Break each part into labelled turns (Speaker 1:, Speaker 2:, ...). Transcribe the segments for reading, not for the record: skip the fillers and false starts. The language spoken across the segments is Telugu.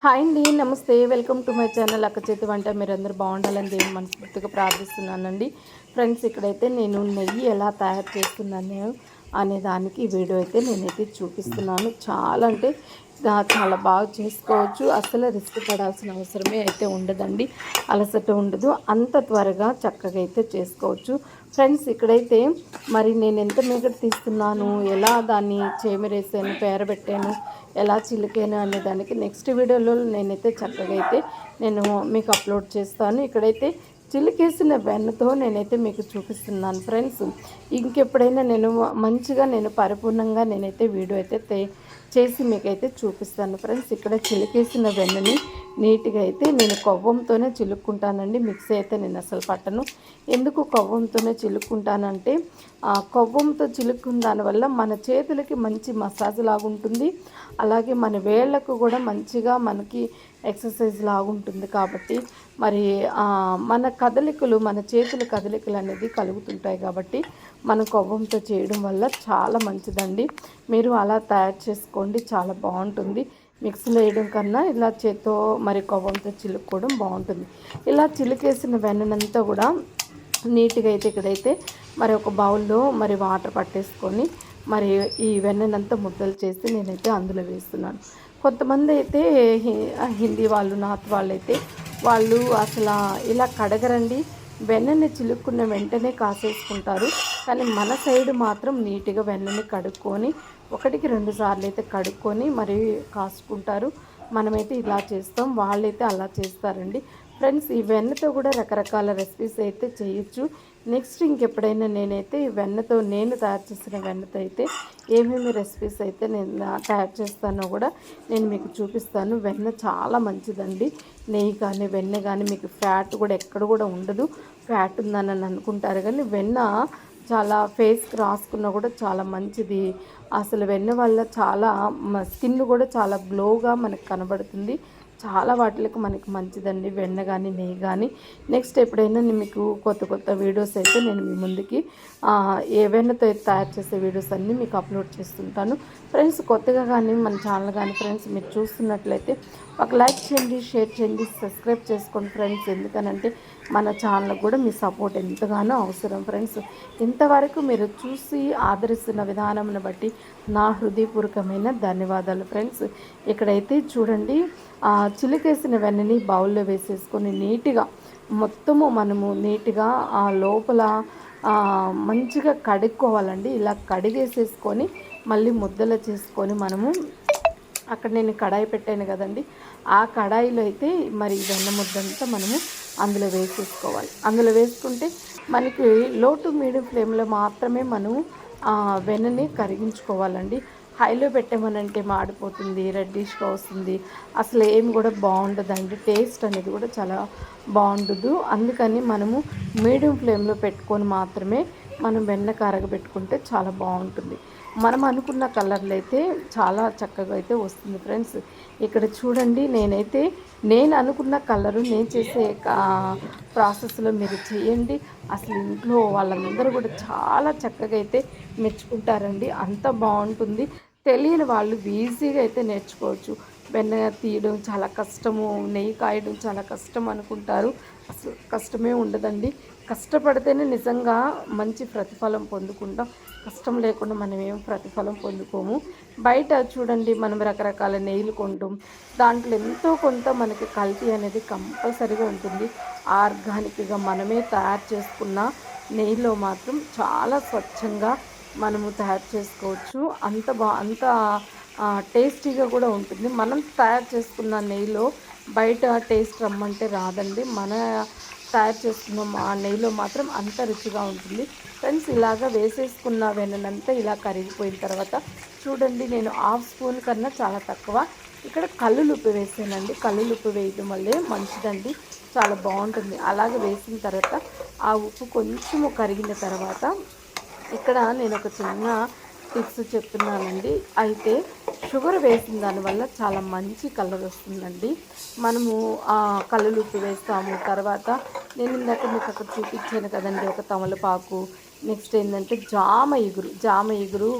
Speaker 1: హాయ్ అండి, నమస్తే. వెల్కమ్ టు మై ఛానల్ అక్క చేతి వంట. మీరందరూ బాగుండాలని దేవుని మనస్ఫూర్తిగా ప్రార్థిస్తున్నానండి. ఫ్రెండ్స్, ఇక్కడైతే నేను నెయ్యి ఎలా తయారు చేస్తున్నాను అనే దానికి వీడియో అయితే నేనైతే చూపిస్తున్నాను. చాలా బాగా చేసుకోవచ్చు. అసలు రిస్క్ పడాల్సిన అవసరమే అయితే ఉండదండి. అలసట ఉండదు. అంత త్వరగా చక్కగా అయితే చేసుకోవచ్చు. ఫ్రెండ్స్, ఇక్కడైతే మరి నేను ఎంత మీగడ తీస్తున్నాను, ఎలా దాన్ని చేమిరేసాను, పేరబెట్టాను, ఎలా చిలికాను అనే దానికి నెక్స్ట్ వీడియోలో నేనైతే చక్కగా అయితే నేను మీకు అప్లోడ్ చేస్తాను. ఇక్కడైతే చిలికేసిన వెన్నతో నేనైతే మీకు చూపిస్తున్నాను ఫ్రెండ్స్. ఇంకెప్పుడైనా నేను పరిపూర్ణంగా నేనైతే వీడియో అయితే చేసి మీకైతే చూపిస్తాను ఫ్రెండ్స్. ఇక్కడ చిలికేసిన వెన్నని నీట్గా అయితే నేను కొవ్వంతోనే చిలుక్కుంటానండి. మిక్సీ అయితే నేను అసలు పట్టను. ఎందుకు కొవ్వంతోనే చిలుక్కుంటానంటే కొవ్వంతో చిలుక్కున్న దానివల్ల మన చేతులకి మంచి మసాజ్ లాగుంటుంది. అలాగే మన వేళ్ళకు కూడా మంచిగా మనకి ఎక్సర్సైజ్ లాగుంటుంది. కాబట్టి మరి మన చేతుల కదలికలు అనేది కలుగుతుంటాయి. కాబట్టి మన కొవ్వంతో చేయడం వల్ల చాలా మంచిదండి. మీరు అలా తయారు చేసుకోండి, చాలా బాగుంటుంది. మిక్సీలో వేయడం కన్నా ఇలా చేత్తో మరి కొవ్వంతో చిలుక్కోవడం బాగుంటుంది. ఇలా చిలుకేసిన వెన్ననంతా కూడా నీట్గా అయితే ఇక్కడైతే మరి ఒక బౌల్లో మరి వాటర్ పట్టేసుకొని మరి ఈ వెన్ననంతా ముద్దలు చేసి నేనైతే అందులో వేస్తున్నాను. కొంతమంది అయితే హిందీ వాళ్ళు, నార్త్ వాళ్ళు అసలు ఇలా కడగరండి. వెన్నని చిలుక్కున్న వెంటనే కాసేసుకుంటారు. కానీ మన సైడ్ మాత్రం నీట్గా వెన్నని కడుక్కొని 1-2 సార్లు అయితే కడుక్కొని మరి కాసుకుంటారు. మనమైతే ఇలా చేస్తాం, వాళ్ళైతే అలా చేస్తారండి. ఫ్రెండ్స్, ఈ వెన్నతో కూడా రకరకాల రెసిపీస్ అయితే చేయొచ్చు. నెక్స్ట్ ఇంకెప్పుడైనా నేనైతే ఈ వెన్నతో నేను తయారు చేసిన వెన్నతో అయితే ఏమేమి రెసిపీస్ అయితే నేను తయారు చేస్తానో కూడా నేను మీకు చూపిస్తాను. వెన్న చాలా మంచిదండి. నెయ్యి కానీ వెన్న కానీ మీకు ఫ్యాట్ కూడా ఎక్కడ కూడా ఉండదు. ఫ్యాట్ ఉందని అనుకుంటారు కానీ వెన్న చాలా ఫేస్కి రాసుకున్నా కూడా చాలా మంచిది. అసలు వెన్న వల్ల చాలా స్కిన్ కూడా చాలా గ్లోగా మనకు కనబడుతుంది. చాలా వాటికి మనకి మంచిదండి వెన్న కానీ నెయ్యి కానీ. నెక్స్ట్ ఎప్పుడైనా మీకు కొత్త వీడియోస్ అయితే నేను మీ ముందుకి ఏ వెన్నతో తయారు చేసే వీడియోస్ అన్నీ మీకు అప్లోడ్ చేస్తుంటాను. ఫ్రెండ్స్, కొత్తగా కానీ మన ఛానల్ కానీ ఫ్రెండ్స్ మీరు చూస్తున్నట్లయితే ఒక లైక్ చేయండి, షేర్ చేయండి, సబ్స్క్రైబ్ చేసుకోండి ఫ్రెండ్స్. ఎందుకనంటే మన ఛానల్ కూడా మీ సపోర్ట్ ఎంతగానో అవసరం ఫ్రెండ్స్. ఇంతవరకు మీరు చూసి ఆదరిస్తున్న విధానంను బట్టి నా హృదయపూర్వకమైన ధన్యవాదాలు ఫ్రెండ్స్. ఇక్కడైతే చూడండి, చిలికేసిన వెన్నని బౌల్లో వేసేసుకొని నీట్గా మనము నీట్గా ఆ లోపల మంచిగా కడుక్కోవాలండి. ఇలా కడిగేసేసుకొని మళ్ళీ ముద్దలు చేసుకొని మనము అక్కడ నేను కడాయి పెట్టాను కదండి, ఆ కడాయిలో అయితే మరి వెన్న ముద్దంతా మనము అందులో వేసేసుకోవాలి. అందులో వేసుకుంటే మనకి లో టు మీడియం ఫ్లేమ్లో మాత్రమే మనము వెన్నని కరిగించుకోవాలండి. హైలో పెట్టామనంటే మాడిపోతుంది, రెడ్డిష్గా వస్తుంది, అసలు ఏమి కూడా బాగుండదండి. టేస్ట్ అనేది కూడా చాలా బాగుండదు. అందుకని మనము మీడియం ఫ్లేమ్లో పెట్టుకొని మాత్రమే మనం వెన్న కరగబెట్టుకుంటే చాలా బాగుంటుంది. మనం అనుకున్న కలర్లు అయితే చాలా చక్కగా అయితే వస్తుంది ఫ్రెండ్స్. ఇక్కడ చూడండి, నేను అనుకున్న కలరు నేను చేసే ప్రాసెస్లో మీరు చేయండి. అసలు ఇంట్లో వాళ్ళందరూ కూడా చాలా చక్కగా అయితే మెచ్చుకుంటారండి. అంత బాగుంటుంది. తెలియని వాళ్ళు ఈజీగా అయితే నేర్చుకోవచ్చు. వెన్న తీయడం చాలా కష్టము, నెయ్యి కాయడం చాలా కష్టం అనుకుంటారు. అసలు కష్టమే ఉండదండి. కష్టపడితేనే నిజంగా మంచి ప్రతిఫలం పొందుకుంటాం. కష్టం లేకుండా మనం ఏం ప్రతిఫలం పొందుకోము. బయట చూడండి, మనం రకరకాల నెయ్యిలు కొంటాం. దాంట్లో ఎంతో కొంత మనకి కల్తీ అనేది కంపల్సరీగా ఉంటుంది. ఆర్గానిక్గా మనమే తయారు చేసుకున్న నెయ్యిలో మాత్రం చాలా స్వచ్ఛంగా మనము తయారు చేసుకోవచ్చు. అంత టేస్టీగా కూడా ఉంటుంది. మనం తయారు చేసుకున్న నెయ్యిలో బయట టేస్ట్ రమ్మంటే రాదండి. మన తయారు చేసుకున్న ఆ నెయ్యిలో మాత్రం అంత రుచిగా ఉంటుంది ఫ్రెండ్స్. ఇలాగా వేసేసుకున్న వెనంతా ఇలా కరిగిపోయిన తర్వాత చూడండి, నేను 1/2 స్పూన్ కన్నా చాలా తక్కువ ఇక్కడ కల్లులుప్పు వేసానండి. కల్లులుప్పు వేయడం వల్లే మంచిదండి, చాలా బాగుంటుంది. అలాగే వేసిన తర్వాత ఆ ఉప్పు కొంచెము కరిగిన తర్వాత ఇక్కడ నేను ఒక చిన్న టిప్స్ చెప్తున్నానండి. అయితే షుగర్ వేసిన దానివల్ల చాలా మంచి కలర్ వస్తుందండి. మనము కల్లులుప్పు వేస్తాము. తర్వాత నేను ఇందాక మీకు అక్కడ చూపించాను కదండి, ఒక తమలపాకు. నెక్స్ట్ ఏంటంటే జామ ఇగురు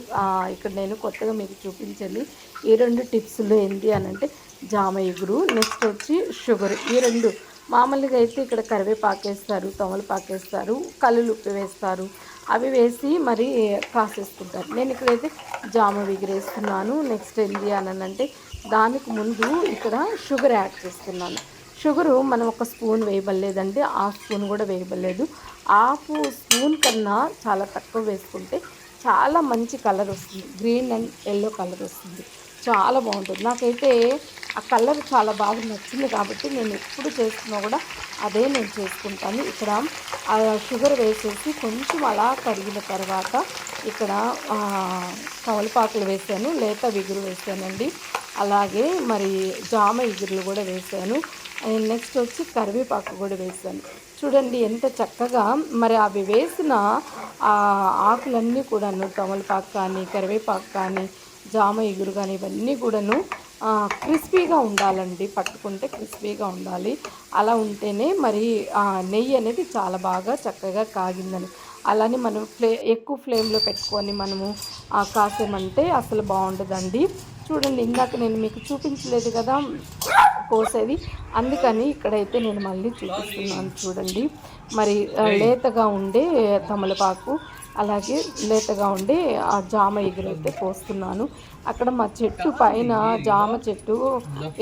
Speaker 1: ఇక్కడ నేను కొత్తగా మీకు చూపించండి. ఈ 2 టిప్స్లో ఏంటి అని అంటే జామ ఇగురు, నెక్స్ట్ వచ్చి షుగర్. ఈ రెండు మామూలుగా అయితే ఇక్కడ కరివేపాకు వేస్తారు, తమలపాకు వేస్తారు, కల్లులుప్పు వేస్తారు. అవి వేసి మరి కాసేసుకుంటారు. నేను ఇక్కడైతే జామ విగిరేస్తున్నాను. నెక్స్ట్ ఏంటి అని అంటే దానికి ముందు ఇక్కడ షుగర్ యాడ్ చేస్తున్నాను. షుగరు మనం ఒక స్పూన్ వేయబడలేదండి, హాఫ్ స్పూన్ కూడా వేయబడలేదు. హాఫ్ స్పూన్ కన్నా చాలా తక్కువ వేసుకుంటే చాలా మంచి కలర్ వస్తుంది, గ్రీన్ అండ్ ఎల్లో కలర్ వస్తుంది, చాలా బాగుంటుంది. నాకైతే ఆ కలర్ చాలా బాగా నచ్చింది కాబట్టి నేను ఎప్పుడు చేసుకున్నా కూడా అదే నేను చేసుకుంటాను. ఇక్కడ ఆ షుగర్ వేసేసి కొంచెం అలా కరిగిన తర్వాత ఇక్కడ తమలపాకులు వేసాను, లేత విగురు వేసానండి, అలాగే మరి జామ ఇగురులు కూడా వేసాను. నెక్స్ట్ వచ్చి కరివేపాకు కూడా వేసాను. చూడండి ఎంత చక్కగా మరి అవి వేసిన ఆకులన్నీ కూడాను, తమలపాకు కానీ కరివేపాకు కానీ జామ ఇగురు కానీ ఇవన్నీ కూడాను క్రిస్పీగా ఉండాలండి, పట్టుకుంటే క్రిస్పీగా ఉండాలి. అలా ఉంటేనే మరి నెయ్యి అనేది చాలా బాగా చక్కగా కాగిందని. అలానే మనం ఎక్కువ ఫ్లేమ్లో పెట్టుకొని మనము కాసేమంటే అసలు బాగుండదండి. చూడండి ఇందాక నేను మీకు చూపించలేదు కదా కోసేది, అందుకని ఇక్కడైతే నేను మళ్ళీ చూపిస్తున్నాను. చూడండి మరి లేతగా ఉండే తమలపాకు, అలాగే లేతగా ఉండే ఆ జామ ఎగురైతే పోస్తున్నాను. అక్కడ మా చెట్టు పైన జామ చెట్టు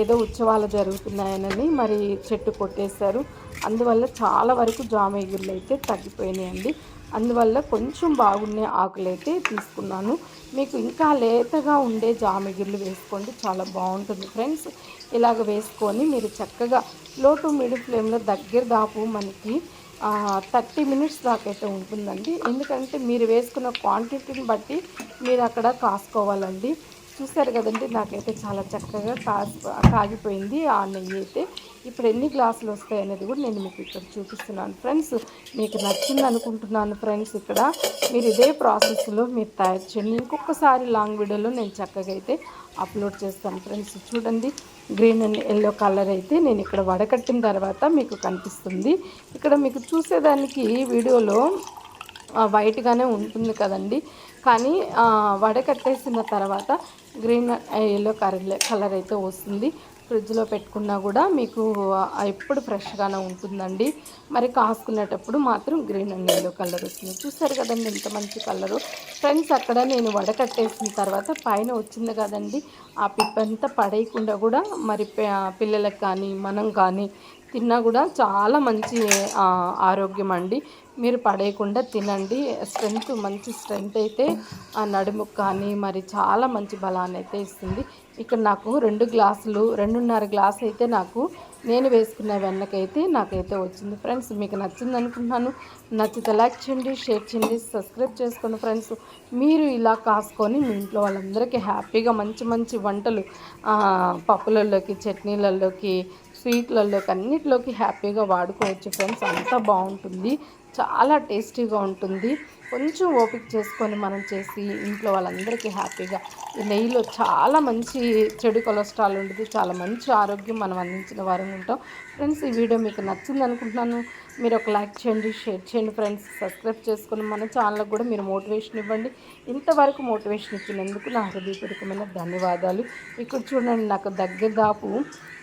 Speaker 1: ఏదో ఉత్సవాలు జరుగుతున్నాయని మరి చెట్టు కొట్టేశారు. అందువల్ల చాలా వరకు జామ ఎగురులు అయితే తగ్గిపోయినాయండి. అందువల్ల కొంచెం బాగున్నే ఆకులైతే తీసుకున్నాను. మీకు ఇంకా లేతగా ఉండే జామెగిర్లు వేసుకోండి, చాలా బాగుంటుంది ఫ్రెండ్స్. ఇలాగ వేసుకొని మీరు చక్కగా లో టు మీడియం ఫ్లేమ్లో దగ్గర దాపు మనకి 30 మినిట్స్ దాకా అయితే ఉంటుందండి. ఎందుకంటే మీరు వేసుకున్న క్వాంటిటీని బట్టి మీరు అక్కడ కాసుకోవాలండి. చూసారు కదండి, నాకైతే చాలా చక్కగా కాగిపోయింది ఆ నెయ్యి అయితే. ఇప్పుడు ఎన్ని గ్లాసులు వస్తాయి అనేది కూడా నేను మీకు ఇక్కడ చూపిస్తున్నాను ఫ్రెండ్స్. మీకు నచ్చింది అనుకుంటున్నాను ఫ్రెండ్స్. ఇక్కడ మీరు ఇదే ప్రాసెస్లో మీరు తయారు చేయండి. ఇంకొకసారి లాంగ్ వీడియోలో నేను చక్కగా అయితే అప్లోడ్ చేస్తాను ఫ్రెండ్స్. చూడండి గ్రీన్ అండ్ ఎల్లో కలర్ అయితే నేను ఇక్కడ వడకట్టిన తర్వాత మీకు కనిపిస్తుంది. ఇక్కడ మీకు చూసేదానికి వీడియోలో వైట్గానే ఉంటుంది కదండి, కానీ వడకట్టేసిన తర్వాత గ్రీన్ ఎల్లో కలర్ అయితే వస్తుంది. ఫ్రిడ్జ్లో పెట్టుకున్నా కూడా మీకు ఎప్పుడు ఫ్రెష్గానే ఉంటుందండి. మరి కాసుకునేటప్పుడు మాత్రం గ్రీన్ అండ్ ఎల్లో కలర్ వస్తుంది. చూసారు కదండి ఎంత మంచి కలరు ఫ్రెండ్స్. అక్కడ నేను వడకట్టేసిన తర్వాత పైన వచ్చింది కదండి, ఆ పిప్పంతా పడేయకుండా కూడా మరి పిల్లలకు కానీ మనం కానీ తిన్నా కూడా చాలా మంచి ఆరోగ్యం అండి. మీరు పడేయకుండా తినండి. మంచి స్ట్రెంత్ అయితే ఆ నడుముకు కానీ మరి చాలా మంచి బలాన్ని అయితే ఇస్తుంది. ఇక్కడ నాకు 2.5 గ్లాసు అయితే నేను వేసుకున్న వెన్నకైతే నాకైతే వచ్చింది ఫ్రెండ్స్. మీకు నచ్చింది అనుకుంటున్నాను. నచ్చితే లైక్ చేయండి, షేర్ చేయండి, సబ్స్క్రైబ్ చేసుకోండి ఫ్రెండ్స్. మీరు ఇలా కాసుకొని మీ ఇంట్లో వాళ్ళందరికీ హ్యాపీగా మంచి మంచి వంటలు పప్పులలోకి, చట్నీలలోకి, స్వీట్లలోకి అన్నిటిలోకి హ్యాపీగా వాడుకోవచ్చు ఫ్రెండ్స్. అంతా బాగుంటుంది, చాలా టేస్టీగా ఉంటుంది. కొంచెం ఓపిక చేసుకొని మనం చేసి ఇంట్లో వాళ్ళందరికీ హ్యాపీగా ఈ నెయ్యిలో చాలా మంచి చెడు కొలెస్ట్రాల్ ఉండదు, చాలా మంచి ఆరోగ్యం మనం అందించిన వారం ఉంటాం ఫ్రెండ్స్. ఈ వీడియో మీకు నచ్చింది అనుకుంటున్నాను. మీరు ఒక లైక్ చేయండి, షేర్ చేయండి ఫ్రెండ్స్. సబ్స్క్రైబ్ చేసుకుని మన ఛానల్కి కూడా మీరు మోటివేషన్ ఇవ్వండి. ఇంతవరకు మోటివేషన్ ఇచ్చినందుకు నా హృదయపూర్వకమైన ధన్యవాదాలు. ఇక్కడ చూడండి నాకు దగ్గర దాపు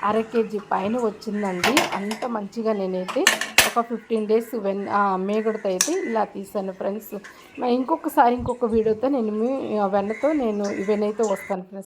Speaker 1: 1/2 kg పైన వచ్చిందండి. అంత మంచిగా నేనైతే ఒక 15 డేస్ మేగడతో అయితే ఇలా తీసాను ఫ్రెండ్స్. ఇంకొక వీడియోతో నేను వెన్నతో ఇవన్నైతే వస్తాను ఫ్రెండ్స్.